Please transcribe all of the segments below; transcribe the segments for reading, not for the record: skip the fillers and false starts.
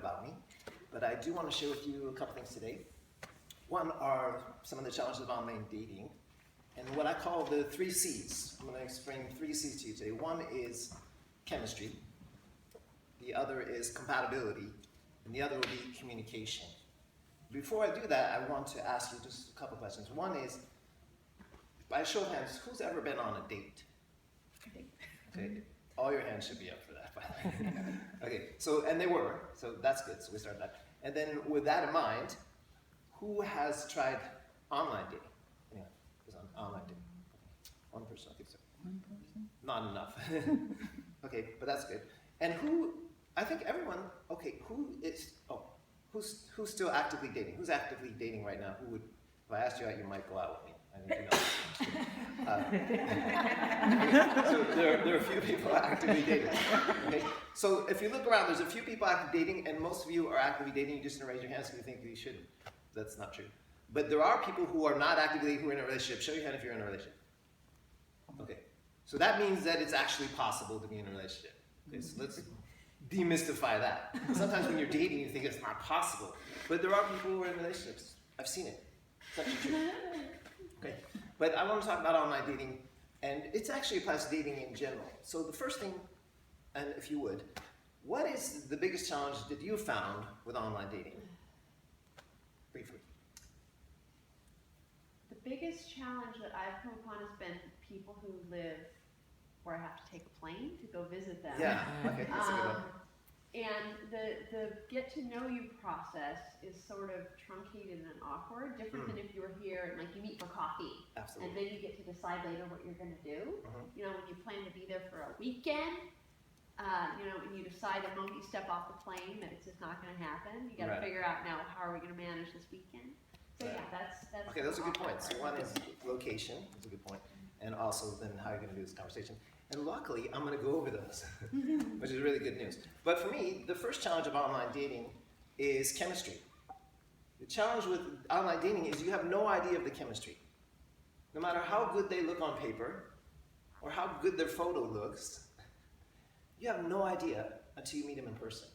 about me, but I do want to share with you a couple things today. One are some of the challenges of online dating, and what I call the 3 C's. I'm going to explain 3 C's to you today. One is chemistry, the other is compatibility, and the other will be communication. Before I do that, I want to ask you just a couple questions. One is, by a show of hands, who's ever been on a date? Okay, all your hands should be up for that, by the way. Okay, so, and they were, so that's good, so we started that. And then with that in mind, who has tried online dating? Anyone who's on online dating? One person, I think so. One person? Not enough. Okay, but that's good. And who, I think everyone, okay, who's still actively dating? Who's actively dating right now? Who would, if I asked you out, you might go out with me. I think you know. So there are a few people actively dating. Okay? So if you look around, there's a few people actively dating, and most of you are actively dating. You just didn't raise your hands because you think that you shouldn't. That's not true. But there are people who are not actively dating who are in a relationship. Show your hand if you're in a relationship. Okay. So that means that it's actually possible to be in a relationship. Okay, so let's demystify that. Sometimes when you're dating, you think it's not possible. But there are people who are in relationships. I've seen it. It's actually true. Okay. But I want to talk about online dating, and it actually applies to dating in general. So the first thing, and if you would, what is the biggest challenge that you found with online dating? Briefly. The biggest challenge that I've come upon has been people who live where I have to take a plane to go visit them. Yeah, okay, that's a good one. And the get to know you process is sort of truncated and awkward, different than if you were here and like you meet for coffee. Absolutely. And then you get to decide later what you're gonna do. You know, when you plan to be there for a weekend, you know, when you decide the moment you step off the plane that it's just not gonna happen, you gotta Right. figure out now how are we gonna manage this weekend. So Right. yeah, that's Okay, those are good awkward points. So part. one is location, that's a good point, and also then how you're going to do this conversation. And luckily, I'm going to go over those, which is really good news. But for me, the first challenge of online dating is chemistry. The challenge with online dating is you have no idea of the chemistry. No matter how good they look on paper, or how good their photo looks, you have no idea until you meet them in person.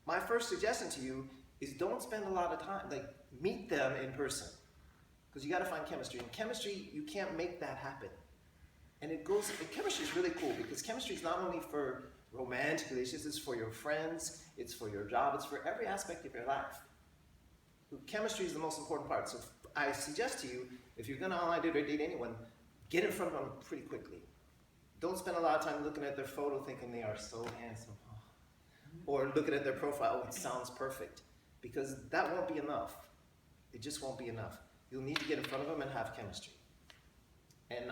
My first suggestion to you is don't spend a lot of time, like meet them in person. Because you got to find chemistry. And chemistry, you can't make that happen. And chemistry is really cool because chemistry is not only for romantic relationships, it's for your friends, it's for your job, it's for every aspect of your life. Chemistry is the most important part. So I suggest to you, if you're going to online date or date anyone, get in front of them pretty quickly. Don't spend a lot of time looking at their photo thinking they are so handsome. Or looking at their profile, oh, it sounds perfect. Because that won't be enough. It just won't be enough. You'll need to get in front of them and have chemistry. And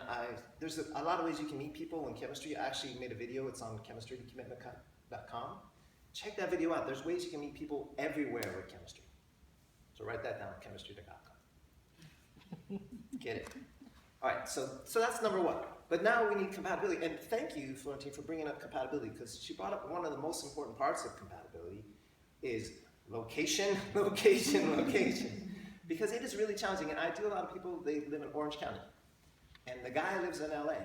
there's a lot of ways you can meet people in chemistry. I actually made a video. It's on chemistrycommitment.com. Check that video out. There's ways you can meet people everywhere with chemistry. So write that down, chemistry.com. Get it? All right, so that's number one. But now we need compatibility. And thank you, Florentine, for bringing up compatibility, because she brought up one of the most important parts of compatibility is location, location, location. Because it is really challenging. And I do a lot of people, they live in Orange County. And the guy lives in LA.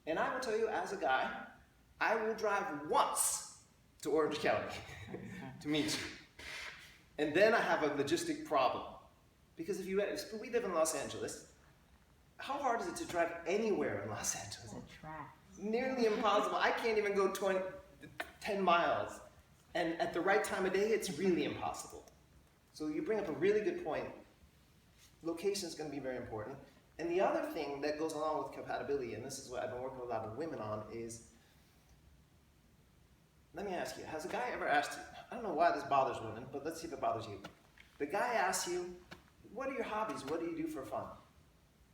And I will tell you, as a guy, I will drive once to Orange County to meet you. And then I have a logistic problem. Because if we live in Los Angeles, how hard is it to drive anywhere in Los Angeles? The track. Nearly impossible. I can't even go 10 miles. And at the right time of day, it's really impossible. So you bring up a really good point. Location is going to be very important. And the other thing that goes along with compatibility, and this is what I've been working with a lot of women on, is, let me ask you, has a guy ever asked you, I don't know why this bothers women, but let's see if it bothers you. The guy asks you, what are your hobbies? What do you do for fun?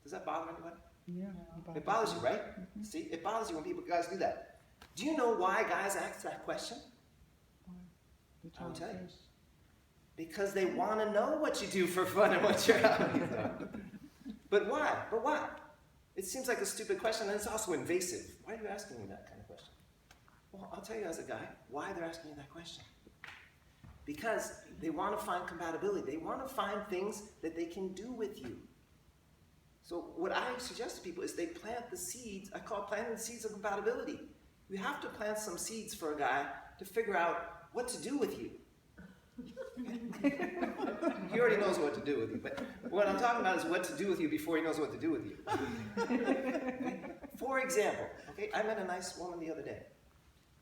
Does that bother anybody? Yeah. It bothers you, right? See, it bothers you when guys do that. Do you know why guys ask that question? I will tell you. Because they want to know what you do for fun and what your hobbies are. But why? But why? It seems like a stupid question, and it's also invasive. Why are you asking me that kind of question? Well, I'll tell you as a guy why they're asking you that question. Because they want to find compatibility. They want to find things that they can do with you. So what I suggest to people is they plant the seeds. I call planting the seeds of compatibility. You have to plant some seeds for a guy to figure out what to do with you. He already knows what to do with you, but what I'm talking about is what to do with you before he knows what to do with you. For example, okay, I met a nice woman the other day,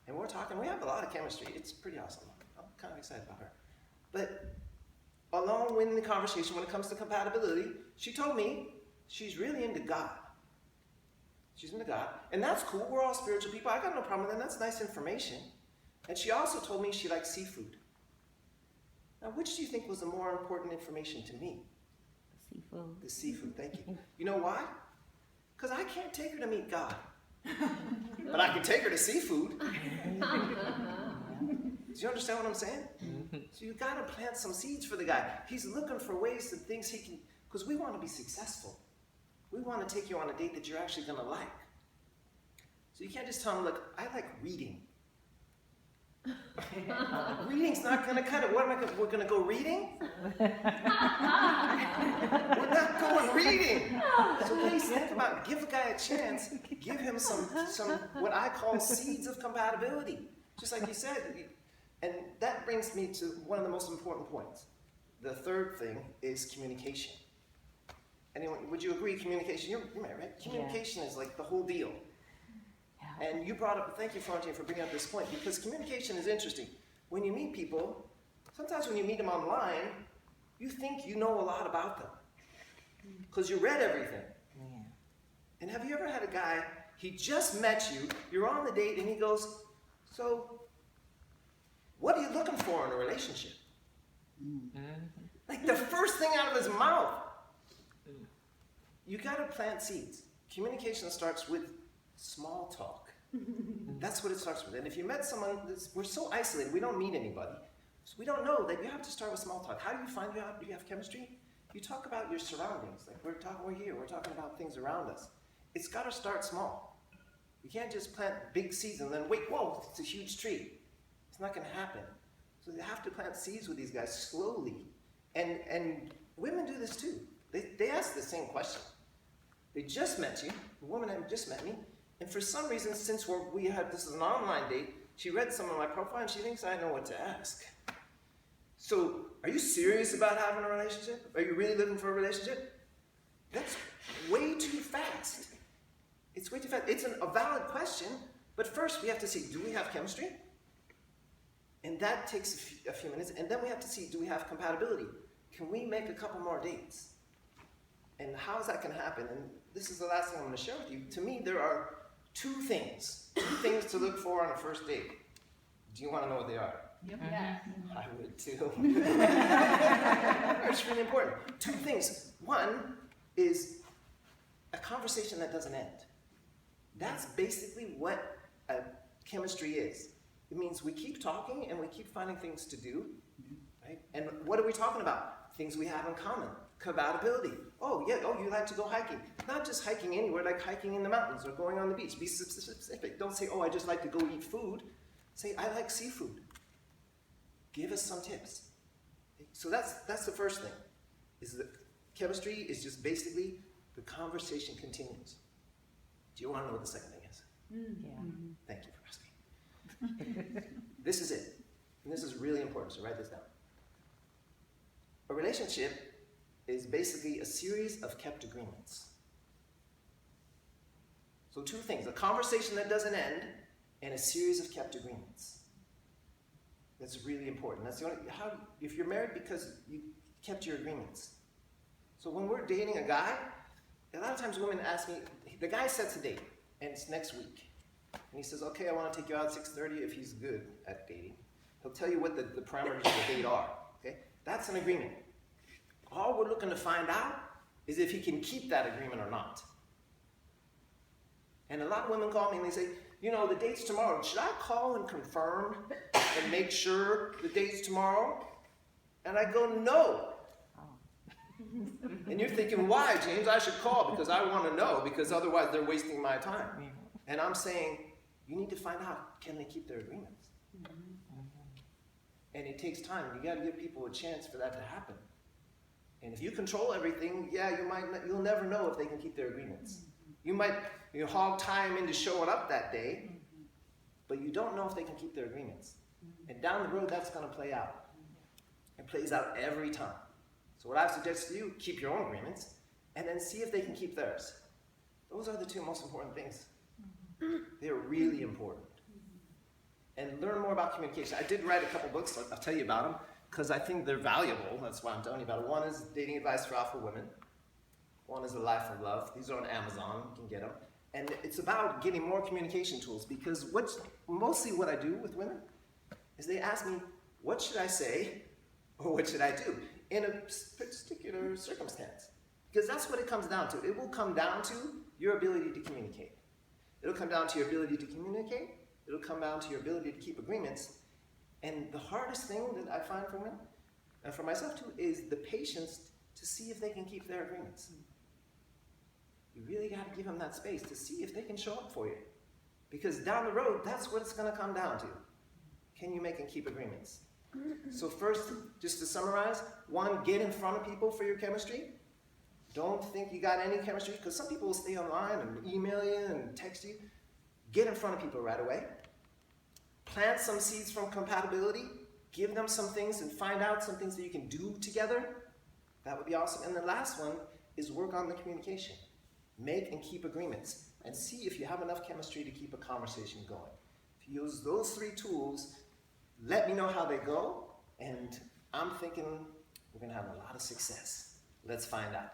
and we're talking, we have a lot of chemistry. It's pretty awesome. I'm kind of excited about her. But along in the conversation, when it comes to compatibility, she told me she's really into God. She's into God, and that's cool. We're all spiritual people. I got no problem with that. That's nice information. And she also told me she likes seafood. Now, which do you think was the more important information to me? Seafood. The seafood, thank you. You know why? Because I can't take her to meet God. But I can take her to seafood. Do you understand what I'm saying? So you got to plant some seeds for the guy. He's looking for ways and things he can, because we want to be successful. We want to take you on a date that you're actually going to like. So you can't just tell him, look, I like reading. Reading's not going to cut it. What am I going to, we're going to go reading? We're not going reading. So please think about, give a guy a chance, give him some what I call seeds of compatibility. Just like you said. And that brings me to one of the most important points. The third thing is communication. Anyone, would you agree communication? You're married, right? Communication is like the whole deal. And you brought up, thank you, Florentine, for bringing up this point, because communication is interesting. When you meet people, sometimes when you meet them online, you think you know a lot about them, because you read everything. Yeah. And have you ever had a guy, he just met you, you're on the date, and he goes, so, what are you looking for in a relationship? Like the first thing out of his mouth. You got to plant seeds. Communication starts with small talk. That's what it starts with. And if you met someone, we're so isolated, we don't meet anybody. So we don't know that you have to start with small talk. How do you find out you have chemistry? You talk about your surroundings. Like we're here, we're talking about things around us. It's got to start small. You can't just plant big seeds and then wait, whoa, it's a huge tree. It's not going to happen. So you have to plant seeds with these guys slowly. And women do this too. They ask the same question. They just met you, the woman had just met me, and for some reason, since this is an online date, she read some of my profile and she thinks I know what to ask. So, are you serious about having a relationship? Are you really looking for a relationship? That's way too fast. It's way too fast. It's a valid question, but first we have to see, do we have chemistry? And that takes a few minutes, and then we have to see, do we have compatibility? Can we make a couple more dates? And how is that going to happen? And this is the last thing I'm going to share with you. To me, there are two things to look for on a first date. Do you want to know what they are? Yep. Yes. I would too. It's really important. Two things. One is a conversation that doesn't end. That's basically what chemistry is. It means we keep talking and we keep finding things to do. Right? And what are we talking about? Things we have in common. Compatibility. Oh, yeah, you like to go hiking. Not just hiking anywhere, like hiking in the mountains or going on the beach. Be specific. Don't say, I just like to go eat food. Say, I like seafood. Give us some tips. So that's the first thing. Is that chemistry is just basically the conversation continues. Do you want to know what the second thing is? Yeah. Thank you for asking. This is it. And this is really important, so write this down. A relationship is basically a series of kept agreements. So two things, a conversation that doesn't end and a series of kept agreements. That's really important. That's the only, if you're married because you kept your agreements. So when we're dating a guy, a lot of times women ask me, the guy sets a date and it's next week. And he says, okay, I want to take you out at 6:30 if he's good at dating. He'll tell you what the parameters of the date are. Okay? That's an agreement. All we're looking to find out is if he can keep that agreement or not. And a lot of women call me and they say, the date's tomorrow. Should I call and confirm and make sure the date's tomorrow? And I go, no. And you're thinking, why, James? I should call because I want to know, because otherwise they're wasting my time. And I'm saying, you need to find out, can they keep their agreements? And it takes time. You got to give people a chance for that to happen. And if you control everything, you'll never know if they can keep their agreements. You might hog tie them into showing up that day, but you don't know if they can keep their agreements. And down the road, that's going to play out. It plays out every time. So what I suggest to you, keep your own agreements, and then see if they can keep theirs. Those are the two most important things. They're really important. And learn more about communication. I did write a couple books, I'll tell you about them, because I think they're valuable. That's why I'm telling you about it. One is Dating Advice for Alpha Women. One is A Life of Love. These are on Amazon. You can get them. And it's about getting more communication tools, because mostly what I do with women is they ask me, what should I say or what should I do in a particular circumstance? Because that's what it comes down to. It will come down to your ability to communicate. It'll come down to your ability to communicate. It'll come down to your ability to keep agreements. And the hardest thing that I find for women, and for myself too, is the patience to see if they can keep their agreements. You really got to give them that space to see if they can show up for you. Because down the road, that's what it's going to come down to. Can you make and keep agreements? So first, just to summarize, one, get in front of people for your chemistry. Don't think you got any chemistry, because some people will stay online and email you and text you. Get in front of people right away. Plant some seeds from compatibility. Give them some things and find out some things that you can do together. That would be awesome. And the last one is work on the communication. Make and keep agreements, and see if you have enough chemistry to keep a conversation going. If you use those 3 tools, let me know how they go, and I'm thinking we're going to have a lot of success. Let's find out.